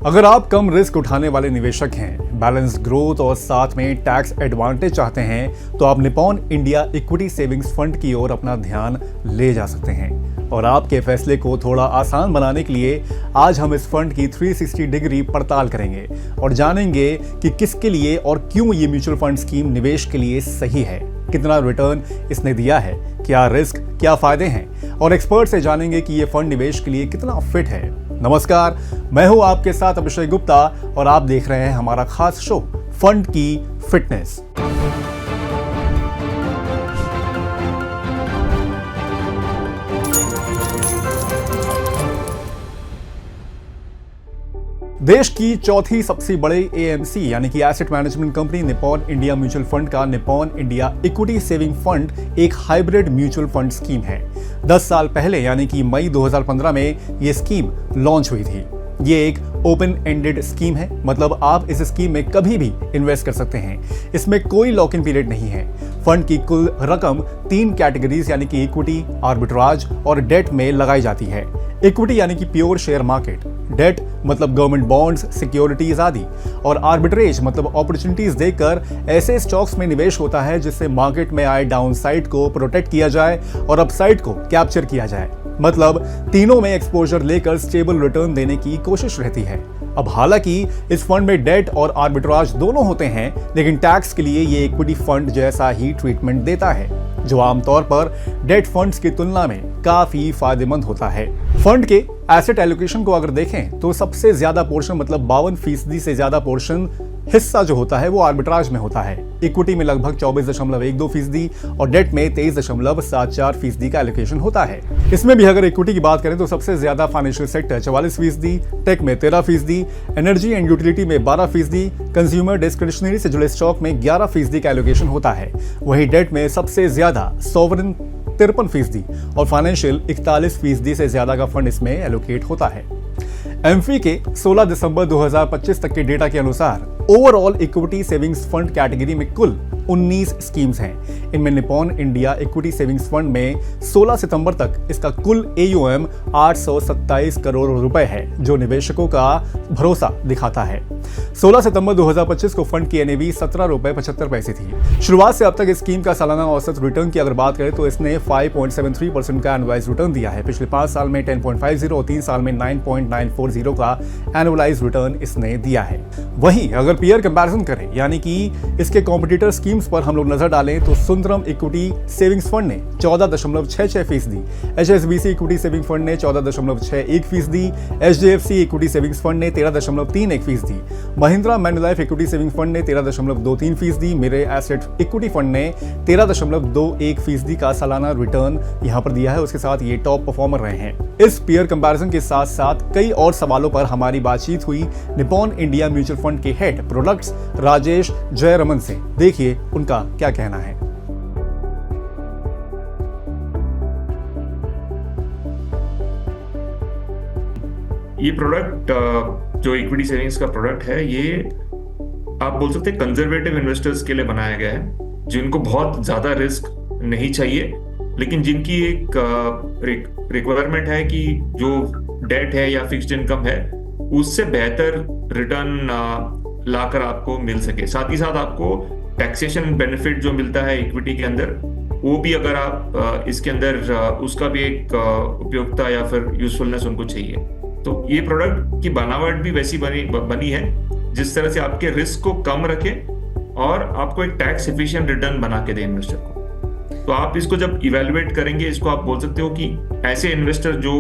अगर आप कम रिस्क उठाने वाले निवेशक हैं, बैलेंस ग्रोथ और साथ में टैक्स एडवांटेज चाहते हैं, तो आप Nippon India equity savings fund की ओर अपना ध्यान ले जा सकते हैं। और आपके फैसले को थोड़ा आसान बनाने के लिए आज हम इस फंड की 360 डिग्री पड़ताल करेंगे और जानेंगे कि किसके लिए और क्यों ये म्यूचुअल फंड स्कीम निवेश के लिए सही है, कितना रिटर्न इसने दिया है, क्या रिस्क, क्या फायदे हैं, और एक्सपर्ट से जानेंगे कि ये फंड निवेश के लिए कितना फिट है। नमस्कार, मैं हूं आपके साथ अभिषेक गुप्ता और आप देख रहे हैं हमारा खास शो फंड की फिटनेस। देश की चौथी सबसे बड़े एएमसी यानी कि asset management company Nippon India mutual fund का Nippon India equity saving fund एक हाइब्रिड म्यूचुअल फंड स्कीम है। 10 साल पहले यानी कि मई 2015 में ये स्कीम लॉन्च हुई थी। ये एक ओपन एंडेड स्कीम है, मतलब आप इस स्कीम में कभी भी इन्वेस्ट कर सकते हैं। इसमें कोई लॉक इन पीरियड नहीं है। फंड की कुल रकम 3 कैटेगरीज यानी कि इक्विटी, आर्बिट्राज और डेट में लगाई जाती है। इक्विटी यानी कि प्योर शेयर मार्केट, डेट मतलब गवर्नमेंट बॉन्ड्स, सिक्योरिटीज आदि, और आर्बिट्रेज मतलब अपॉर्चुनिटीज देकर ऐसे स्टॉक्स में निवेश होता है जिससे मार्केट में आए डाउनसाइड को प्रोटेक्ट किया जाए और अपसाइड को कैप्चर किया जाए। मतलब तीनों में एक्सपोजर लेकर स्टेबल रिटर्न देने की कोशिश रहती है। अब हालांकि इस फंड में डेट और आर्बिट्राज दोनों होते हैं, लेकिन टैक्स के लिए ये इक्विटी फंड जैसा ही ट्रीटमेंट देता है, जो आमतौर पर डेट फंड्स की तुलना में काफी फायदेमंद होता है। फंड के एसेट एलोकेशन को अगर देखें तो सबसे ज्यादा पोर्शन मतलब 52% से ज्यादा पोर्शन हिस्सा जो होता है वो आर्बिट्राज में होता है। इक्विटी में लगभग 24.12% और डेट में 23.74% का एलोकेशन होता है। इसमें भी अगर इक्विटी की बात करें तो सबसे ज्यादा फाइनेंशियल सेक्टर 44%, टेक में 13%, एनर्जी एंड यूटिलिटी में 12%, कंज्यूमर डिस्क्रिशनरी से जुड़े स्टॉक में 11% का एलोकेशन होता है। वहीं डेट में सबसे ज्यादा सॉवरेन 53% और फाइनेंशियल 41% से ज्यादा का फंड इसमें एलोकेट होता है। एमफी के 16 दिसंबर 2025 तक के डेटा के अनुसार overall equity savings fund category में कुल 19 स्कीम्स हैं। इनमें Nippon India equity savings fund में 16 सितंबर तक इसका कुल AUM 827 करोड़ रुपए है, जो निवेशकों का भरोसा दिखाता है। 16 सितंबर 2025 को फंड की NAV 17 रुपए 75 पैसे थी। शुरुआत से अब तक इस स्कीम का सालाना औसत रिटर्न की अगर बात करें तो इसने 5.73% का एनुअलाइज रिटर्न दिया है। पिछले 5 साल में 10.50 और 3 साल में 9.940 का एनुअलाइज रिटर्न इसने दिया है। वहीं अगर पीयर कंपैरिजन करें यानी कि इसके कॉम्पिटिटर स्कीम्स पर हम लोग नजर डालें तो सुंदरम इक्विटी सेविंग्स फंड ने 14.66%, HSBC इक्विटी सेविंग फंड ने 14.61%, HDFC इक्विटी सेविंग्स फंड ने 13.31%, महिंद्रा मैन्युलाइफ इक्विटी सेविंग फंड ने 13.23%, मेरे एसेट इक्विटी फंड ने 13.21% का सालाना रिटर्न यहां पर दिया है। उसके साथ ये टॉप परफॉर्मर रहे हैं। इस पीयर कंपैरिजन के साथ साथ कई और सवालों पर हमारी बातचीत हुई निप्पॉन इंडिया म्यूचुअल फंड के हेड प्रोडक्ट्स राजेश जयरमन से। देखिए उनका क्या कहना है। ये प्रोडक्ट जो इक्विटी सेविंग्स का प्रोडक्ट है, ये आप बोल सकते हैं कंजर्वेटिव इन्वेस्टर्स के लिए बनाया गया है, जिनको बहुत ज्यादा रिस्क नहीं चाहिए, लेकिन जिनकी एक रिक्वायरमेंट है कि जो डेट है या फिक्स्ड इनकम है उससे बेहतर रिटर्न लाकर आपको मिल सके। साथ ही साथ आपको टैक्सेशन बेनिफिट जो मिलता है इक्विटी के अंदर, वो भी अगर आप इसके अंदर उसका भी एक उपयोगिता या फिर यूजफुलनेस उनको चाहिए। तो ये प्रोडक्ट की बनावट भी वैसी बनी है जिस तरह से आपके रिस्क को कम रखे और आपको एक टैक्स एफिशिएंट रिटर्न बना के दे इन्वेस्टर को। तो आप इसको जब इवेलुएट करेंगे, इसको आप बोल सकते हो कि ऐसे इन्वेस्टर जो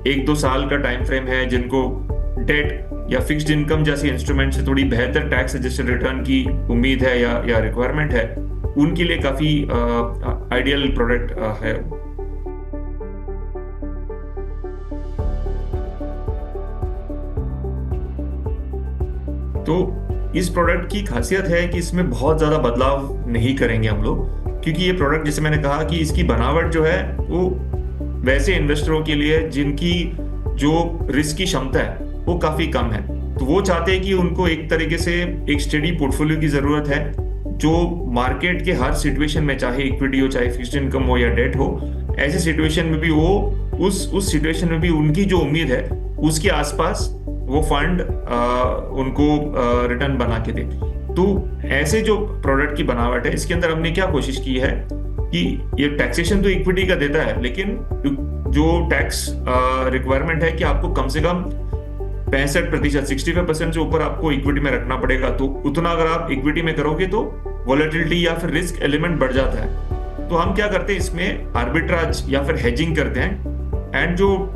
1-2 साल का टाइम फ्रेम है, जिनको डेट या फिक्स्ड इनकम जैसे इंस्ट्रूमेंट से थोड़ी बेहतर टैक्स एडजस्टेड रिटर्न की उम्मीद है या रिक्वायरमेंट है, उनके लिए काफी आइडियल प्रोडक्ट है। तो इस प्रोडक्ट की खासियत है कि इसमें बहुत ज्यादा बदलाव नहीं करेंगे हम लोग, क्योंकि ये प्रोडक्ट जैसे मैंने कहा कि इसकी बनावट जो है वो वैसे इन्वेस्टरों के लिए जिनकी जो रिस्क की क्षमता है वो काफी कम है। तो वो चाहते हैं कि उनको एक तरीके से एक स्टेडी पोर्टफोलियो की जरूरत है, जो मार्केट के हर सिचुएशन में, चाहे इक्विटी हो, चाहे फिक्स्ड इनकम हो या डेट हो, ऐसे सिचुएशन में भी वो उस सिचुएशन में भी उनकी जो उम्मीद है उसके आसपास वो फंड उनको रिटर्न बना के दे। तो ऐसे जो प्रोडक्ट की बनावट है, इसके अंदर हमने क्या कोशिश की है कि ये टैक्सेशन तो इक्विटी का देता है, लेकिन जो टैक्स रिक्वायरमेंट है कि आपको कम से कम 65%, 65% से ऊपर आपको इक्विटी में रखना पड़ेगा। तो उतना अगर आप इक्विटी में करोगे तो वॉलेटिलिटी या फिर रिस्क एलिमेंट बढ़ जाता है। तो हम क्या करते हैं, इसमें आर्बिट्राज या फिर हेजिंग करते हैं। एंड जो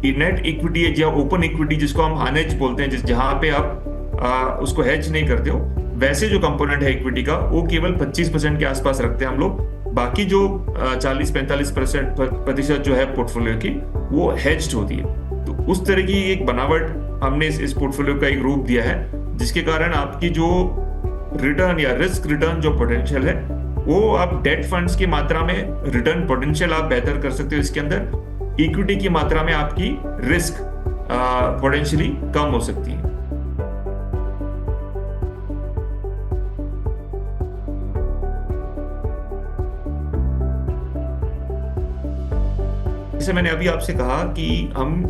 नेट इक्विटी है या ओपन इक्विटी, जिसको हम अनहेज बोलते हैं, जहां पे आप उसको हेज नहीं करते हो, वैसे जो कंपोनेंट है इक्विटी का वो केवल 25% के आसपास रखते हैं हम लोग। बाकी जो 40-45% जो है पोर्टफोलियो की, वो हेज्ड होती है। तो उस तरह की एक बनावट हमने इस पोर्टफोलियो का एक रूप दिया है, जिसके कारण आपकी जो रिटर्न या रिस्क रिटर्न जो पोटेंशियल है, वो आप डेट फंड्स की मात्रा में रिटर्न पोटेंशियल आप बेहतर कर सकते हो इसके अंदर। इक्विटी की मात्रा में आपकी रिस्क पोटेंशियली कम हो सकती है। जैसे मैंने अभी आपसे कहा कि हम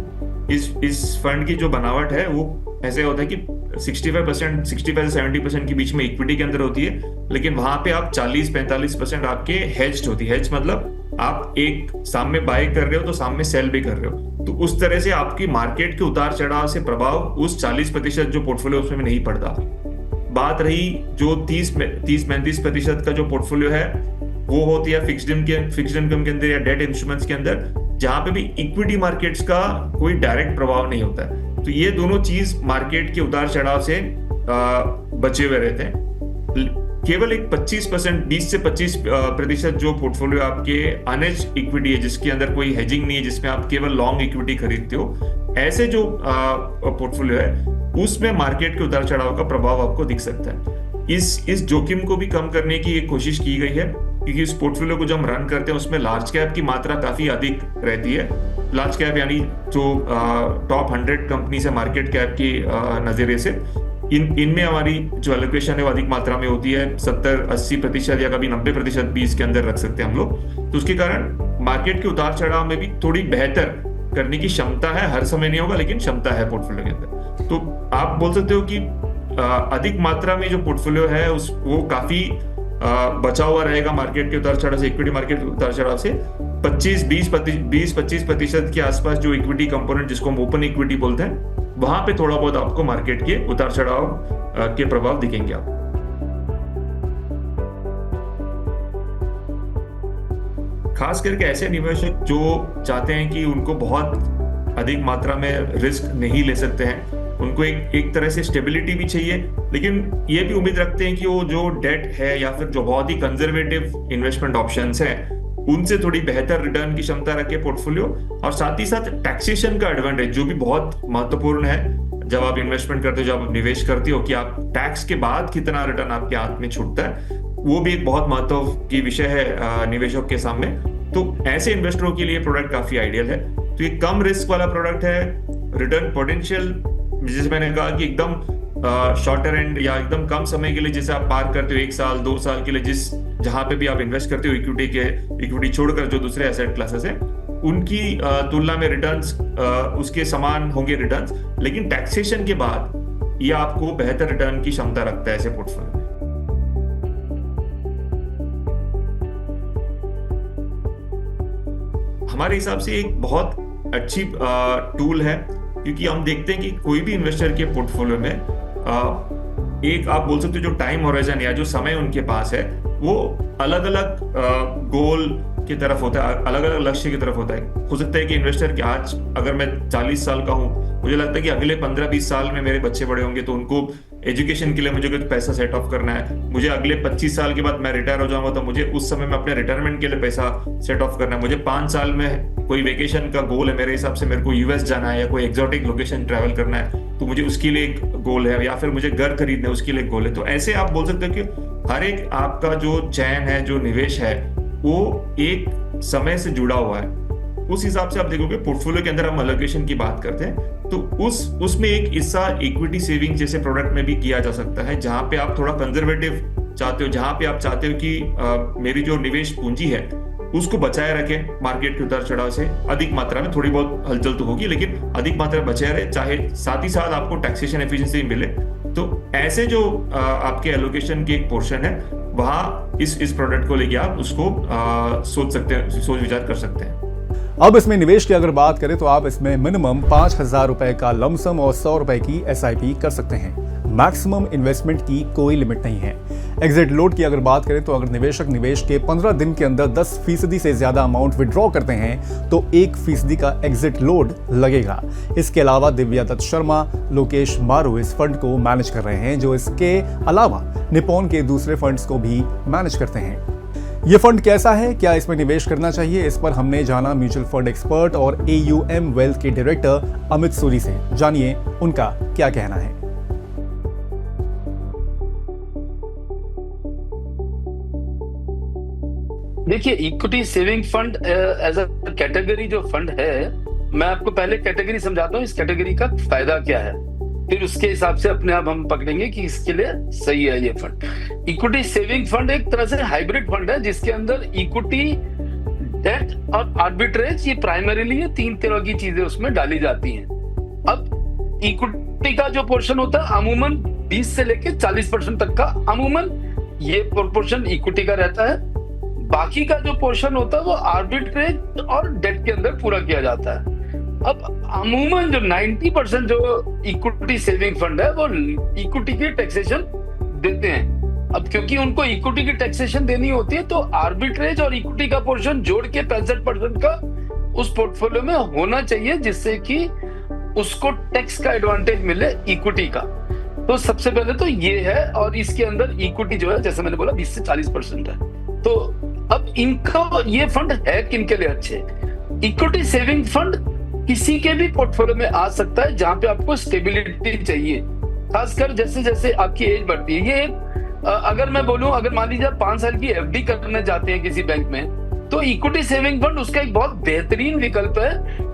इस फंड की जो बनावट है वो ऐसे होता है कि 65% 65 से 70% के बीच में इक्विटी के अंदर होती है, लेकिन वहां पे आप 40-45% आपके हेज्ड होती है। हेज मतलब आप एक सामने बाय कर रहे हो तो सामने सेल भी कर रहे हो। तो उस तरह से आपकी मार्केट के उतार चढ़ाव से प्रभाव उस 40% जो पोर्टफोलियो उसमें नहीं पड़ता। बात रही जो 30-35% का जो पोर्टफोलियो है, वो होती है फिक्स्ड इनकम के अंदर या डेट इंस्ट्रूमेंट्स के अंदर, जहां पे भी इक्विटी मार्केट्स का कोई डायरेक्ट प्रभाव नहीं होता है। तो ये दोनों चीज मार्केट के उतार चढ़ाव से बचे हुए रहते हैं। केवल एक 25%, 20 से 25% जो पोर्टफोलियो आपके अनहेज इक्विटी है, जिसके अंदर कोई हेजिंग नहीं है, जिसमें आप केवल लॉन्ग इक्विटी खरीदते हो, ऐसे जो पोर्टफोलियो है उसमें मार्केट के उतार चढ़ाव का प्रभाव आपको दिख सकता है। इस जोखिम को भी कम करने की एक कोशिश की गई है, क्योंकि इस पोर्टफोलियो को जब हम रन करते हैं उसमें लार्ज कैप की मात्रा काफी अधिक रहती है। लार्ज कैप यानी जो टॉप 100 कंपनी है मार्केट कैप की नजरिए से, इनमें हमारी जो एलोकेशन है वो अधिक मात्रा में होती है। 70-80% या कभी 90% भी इसके अंदर रख सकते हैं हम लोग। तो उसके कारण मार्केट के उतार चढ़ाव में भी थोड़ी बेहतर करने की क्षमता है। हर समय नहीं होगा, लेकिन क्षमता है पोर्टफोलियो के अंदर। तो आप बोल सकते हो कि अधिक मात्रा में जो पोर्टफोलियो है वो काफी बचा हुआ रहेगा मार्केट के उतार चढ़ाव से, इक्विटी मार्केट के उतार चढ़ाव से। 20-25% के आसपास जो इक्विटी कंपोनेंट, जिसको हम ओपन इक्विटी बोलते हैं, वहां पे थोड़ा बहुत आपको मार्केट के उतार चढ़ाव के प्रभाव दिखेंगे आप। खास करके ऐसे निवेशक जो चाहते हैं कि उनको बहुत अधिक मात्रा में रिस्क नहीं ले सकते हैं, उनको एक तरह से स्टेबिलिटी भी चाहिए, लेकिन ये भी उम्मीद रखते हैं कि वो जो डेट है या फिर जो बहुत ही कंजर्वेटिव इन्वेस्टमेंट ऑप्शंस हैं, उनसे थोड़ी बेहतर रिटर्न की क्षमता रखे पोर्टफोलियो। और साथ ही साथ टैक्सेशन का एडवांटेज, जो भी बहुत महत्वपूर्ण है जब आप इन्वेस्टमेंट करते हो, जब आप निवेश करते हो, कि आप टैक्स के बाद कितना रिटर्न आपके हाथ में छूटता है, वो भी एक बहुत महत्व की विषय है निवेशकों के सामने। तो ऐसे इन्वेस्टरों के लिए प्रोडक्ट काफी आइडियल है। तो ये कम रिस्क वाला प्रोडक्ट है। रिटर्न पोटेंशियल, जैसे मैंने कहा कि एकदम शॉर्टर एंड या एकदम कम समय के लिए जैसे आप पार करते हो, 1 साल 2 साल के लिए, जहां पे भी आप इन्वेस्ट करते हो इक्विटी छोड़कर जो दूसरे एसेट क्लासेस है, उनकी तुलना में रिटर्न्स उसके समान होंगे रिटर्न्स, लेकिन टैक्सेशन के बाद ये आपको बेहतर रिटर्न की क्षमता रखता है ऐसे पोर्टफोलियो में। हमारे हिसाब से एक बहुत अच्छी टूल है, क्योंकि हम देखते हैं कि कोई भी इन्वेस्टर के पोर्टफोलियो में एक आप बोल सकते हो जो टाइम होराइजन या जो समय उनके पास है, वो अलग अलग गोल की तरफ होता है, अलग अलग लक्ष्य की तरफ होता है। हो सकता है कि इन्वेस्टर के आज अगर मैं 40 साल का हूं, मुझे लगता है कि अगले 15-20 साल में मेरे बच्चे बड़े होंगे, तो उनको एजुकेशन के लिए मुझे कुछ पैसा सेट ऑफ करना है। मुझे अगले 25 साल के बाद मैं रिटायर हो जाऊंगा, तो मुझे उस समय में अपने रिटायरमेंट के लिए पैसा सेट ऑफ करना है। मुझे 5 साल में कोई वेकेशन का गोल है, मेरे हिसाब से मेरे को यूएस जाना है या कोई एक्सोटिक लोकेशन ट्रैवल करना है, तो मुझे उसके लिए एक गोल है, या फिर मुझे घर खरीदना है, उसके लिए एक गोल है। तो ऐसे आप बोल सकते हो कि हर एक आपका जो चयन है, जो निवेश है, वो एक समय से जुड़ा हुआ है। उस हिसाब से आप देखोगे पोर्टफोलियो के अंदर हम एलोकेशन की बात करते हैं, तो उसमें एक हिस्सा इक्विटी सेविंग जैसे प्रोडक्ट में भी किया जा सकता है, जहां पे आप थोड़ा कंजर्वेटिव चाहते हो, जहां पे आप चाहते हो कि मेरी जो निवेश पूंजी है उसको बचाए रखें मार्केट के उतार चढ़ाव से। अधिक मात्रा में थोड़ी बहुत हलचल तो होगी, लेकिन अधिक मात्रा में बचाए रहे, चाहे साथ ही साथ आपको टैक्सेशन एफिशिएंसी मिले। तो ऐसे जो आपके एलोकेशन की एक पोर्शन है, वहां इस प्रोडक्ट को लेके आप उसको सोच विचार कर सकते हैं। अब इसमें निवेश की अगर बात करें तो आप इसमें मिनिमम 5,000 रुपए का लमसम और 100 रुपए की SIP कर सकते हैं। मैक्सिमम इन्वेस्टमेंट की कोई लिमिट नहीं है। एग्जिट लोड की अगर बात करें तो अगर निवेशक निवेश के 15 दिन के अंदर 10% से ज्यादा अमाउंट विड्रॉ करते हैं तो 1% का एग्जिट लोड लगेगा। इसके अलावा दिव्या दत्त शर्मा, लोकेश मारू इस फंड को मैनेज कर रहे हैं, जो इसके अलावा निपॉन के दूसरे फंड्स को भी मैनेज करते हैं। ये फंड कैसा है, क्या इसमें निवेश करना चाहिए, इस पर हमने जाना म्यूचुअल फंड एक्सपर्ट और AUM वेल्थ के डायरेक्टर अमित सूरी से। जानिए उनका क्या कहना है। देखिए, equity saving fund as a category जो फंड है, मैं आपको पहले कैटेगरी समझाता हूँ, इस कैटेगरी का फायदा क्या है, फिर उसके हिसाब से अपने आप हम पकड़ेंगे कि इसके लिए सही है ये फंड। इक्विटी सेविंग फंड एक तरह से हाइब्रिड फंड है, जिसके अंदर इक्विटी, डेट और आर्बिट्रेज, ये प्राइमरीली ये 3 तरह की चीजें उसमें डाली जाती हैं। अब इक्विटी का जो पोर्शन होता है अमूमन 20 से लेके 40% तक का अमूमन ये प्रोपोर्शन इक्विटी का रहता है। बाकी का जो पोर्शन होता है वो आर्बिट्रेज और डेट के अंदर पूरा किया जाता है। अब अमूमन जो 90% जो इक्विटी सेविंग फंड है वो इक्विटी की टैक्सेशन देते हैं। अब क्योंकि उनको इक्विटी की टैक्सेशन देनी होती है, तो आर्बिट्रेज और इक्विटी का पोर्शन जोड़ के 65% का उस पोर्टफोलियो में होना चाहिए, जिससे कि उसको टैक्स का एडवांटेज मिले इक्विटी का। तो सबसे पहले तो ये है, और इसके अंदर इक्विटी जो है जैसे मैंने बोला 20 से 40% है। तो अब इनका ये फंड है किनके लिए अच्छे? इक्विटी सेविंग फंड किसी के भी पोर्टफोलियो में आ सकता है जहां पे आपको स्टेबिलिटी चाहिए, खासकर जैसे जैसे आपकी एज बढ़ती है। ये अगर मैं बोलूं, अगर मान लीजिए आप 5 साल की FD करने जाते हैं किसी बैंक में, तो इक्विटी सेविंग फंड उसका एक बहुत बेहतरीन विकल्प है,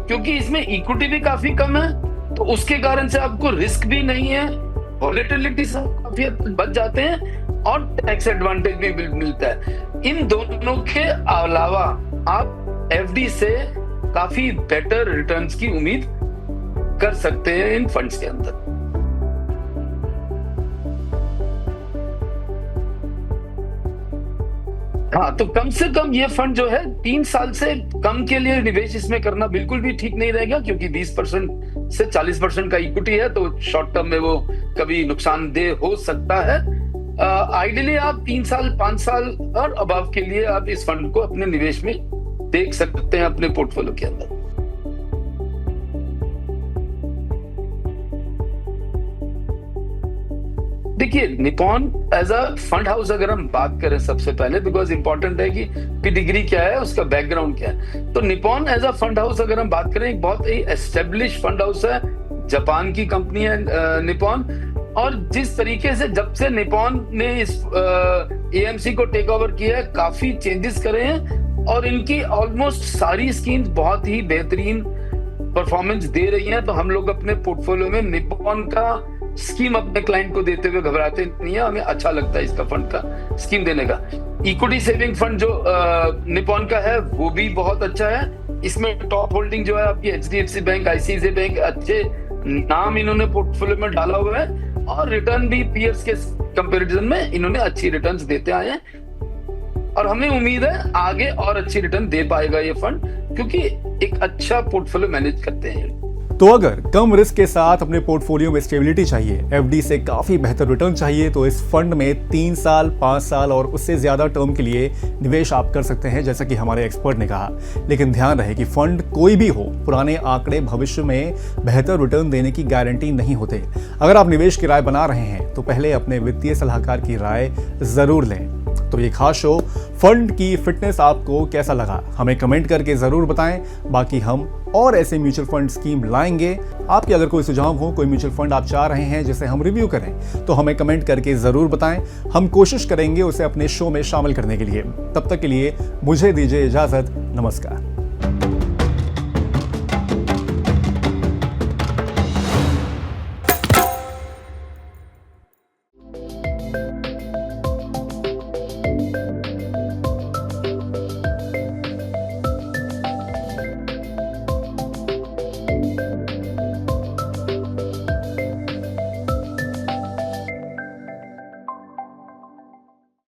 क्योंकि इसमें इक्विटी भी काफी कम है, तो उसके कारण से आपको रिस्क भी नहीं है, वॉलेटिलिटी से काफी बच जाते हैं और टैक्स एडवांटेज भी मिलता है। इन दोनों के अलावा आप FD से काफी बेटर रिटर्न्स की उम्मीद कर सकते हैं इन फंड्स के अंदर। हाँ, तो कम से कम ये फंड जो है 3 साल से कम के लिए निवेश इसमें करना बिल्कुल भी ठीक नहीं रहेगा, क्योंकि 20% से 40% का इक्विटी है, तो शॉर्ट टर्म में वो कभी नुकसानदेह हो सकता है। आइडियली आप 3 साल 5 साल और अबव के लिए आप इस फंड को अपने निवेश में देख सकते हैं अपने पोर्टफोलियो के अंदर। देखिए, Nippon as a fund house अगर हम बात करें सबसे पहले, बिकॉज इंपॉर्टेंट है कि पेडिग्री क्या है, उसका बैकग्राउंड क्या है। तो Nippon as a fund house अगर हम बात करें, एक बहुत ही एस्टेब्लिश फंड हाउस है, जापान की कंपनी है निपॉन। और जिस तरीके से जब से निपॉन ने इस AMC को टेक ओवर किया है, काफी चेंजेस करे हैं और इनकी ऑलमोस्ट सारी स्कीम्स बहुत ही बेहतरीन परफॉर्मेंस दे रही हैं। तो हम लोग अपने पोर्टफोलियो में निपॉन का स्कीम अपने क्लाइंट को देते हुए घबराते नहीं है, हमें अच्छा लगता है इसका फंड का स्कीम देने का। इक्विटी सेविंग फंड जो निपॉन का है वो भी बहुत अच्छा है। इसमें टॉप होल्डिंग जो है आपकी HDFC बैंक, ICICI बैंक, अच्छे नाम इन्होंने पोर्टफोलियो में डाला हुआ है और रिटर्न भी पीयर्स के कंपैरिजन में इन्होंने अच्छी रिटर्न्स देते आए हैं और हमें उम्मीद है आगे और अच्छी रिटर्न दे पाएगा ये फंड, क्योंकि एक अच्छा पोर्टफोलियो मैनेज करते हैं। तो अगर कम रिस्क के साथ अपने पोर्टफोलियो में स्टेबिलिटी चाहिए, FD से काफी बेहतर रिटर्न चाहिए, तो इस फंड में 3 साल, 5 साल और उससे ज्यादा टर्म के लिए निवेश आप कर सकते हैं, जैसा कि हमारे एक्सपर्ट ने कहा। लेकिन ध्यान रहे कि फंड कोई भी हो, पुराने आंकड़े भविष्य में बेहतर रिटर्न देने की गारंटी नहीं होते। अगर आप निवेश की राय बना रहे हैं तो पहले अपने वित्तीय सलाहकार की राय जरूर लें। तो ये खास शो फंड की फिटनेस आपको कैसा लगा, हमें कमेंट करके जरूर बताएं। बाकी हम और ऐसे म्यूचुअल फंड स्कीम लाएंगे। आपके अगर कोई सुझाव हो, कोई म्यूचुअल फंड आप चाह रहे हैं जिसे हम रिव्यू करें, तो हमें कमेंट करके जरूर बताएं। हम कोशिश करेंगे उसे अपने शो में शामिल करने के लिए। तब तक के लिए मुझे दीजिए इजाजत। नमस्कार।